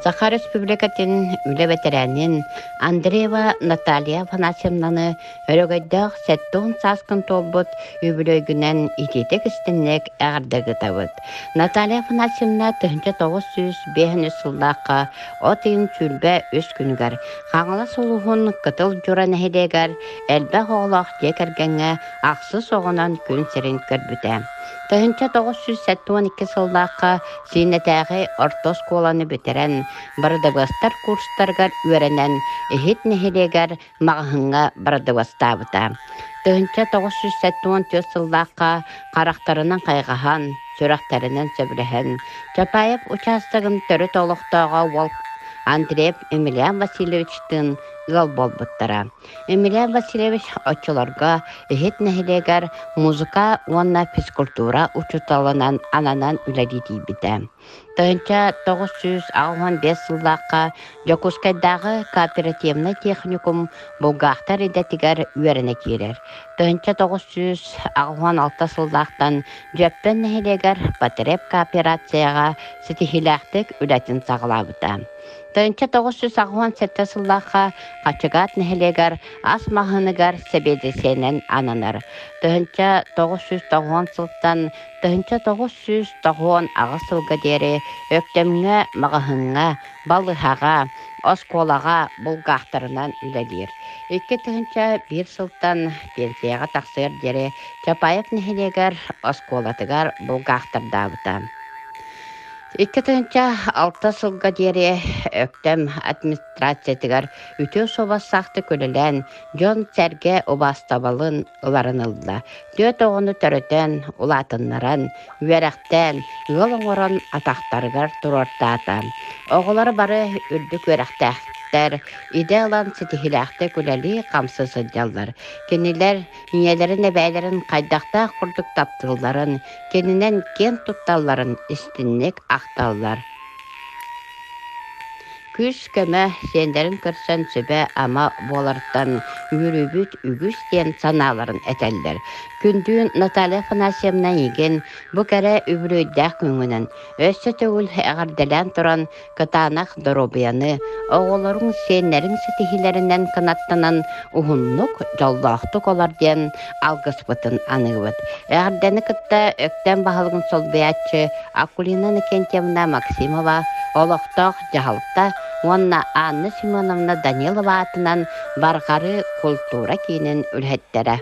Саха Республикатын үле ветеранин Андреева Наталья Афанасьевнаны өрөгөйдөк сеттуун саскын толбут үбүлөйгүнен итетек истиннек эгардыгы табыт. Наталья Афанасьевна 1905 сыллакка отыйын чүлбе өс күнүгөр хаңала сулугун кытыл журан хедегер элбе оголох жекергенге аксы соғынан күн серин көрбүтэ. 1912 сыллакка синетәгы ортос коланы бетерен бардыбастар курстаргар үөренен эхит нехилегер мағынға бардыбастабыта. 1914 сыллакка карактарынан кайгахан, сүрактарынан сөбілеген, Чапаев участогын төрі толықтауға ол Андреев Эмилиан Васильевичтің ыл болбуттара. Эмилиан Васильевич очолорга эхит нехилегер музыка уанна физкультура учуталынан ананан үләдети бите. 1995 сыллакка Жокускайдагы кооперативный техникум булгақтар идетигер үөріне кирер. 1996 сыллактан жөппен нехилегер Батыреп кооперацияға сетихилактык үләтин сағылабыта. 1997 сыллакка Качыгат нехилегер ас махыныгар себедесенен ананар. 1990 сылтан 1990 ағысылға дері өктемге мағahынға, балыхаға, осколаға бұлғақтарынан үләдер. 2001 сылтан пенсияға тақсыр дері Чапаев нехилегер осколатыгар бұлғақтардабыта. 2006 сылға дері өктем администрациятыгар үтө собассақты көлілен Джон Серге обастабалын ұларынылды. Дөт оғыны төрөтен, ұлатынларын, үйерақтен, ұл оңырын атақтарығар тұрортата. Оғылары бары үрдік үйерақтақтар, идеалан сетихилақты көләлі қамсысы жалдар. Кенілер, инелерін әбәйлерін қайдақта құрдық таптыларын, кенінен кен тұтталарын істіннек ақталдар. Күз көмі сендерін көрсөн сөбе ама боларттан үрүбүт үгүс ден саналарын әтәлдер. Күндүн Наталья Афанасьевна еген бұ кәрі үбірөйдәк күңінен өссі төгіл әғарделен тұран кытанақ доробияны оғылырың сенлерін сетихилерінен қанаттанан ұғынлық жаллақтық олар ден алғыс бұтын анығыбыт. Әғардені кытта өктен бағалығын сол бәятчы Акулина Никентьевна Максимова олықтақ жағалықта Онна Анна Симоновна Данилова атынан барғары культура кейінен үлхеттері.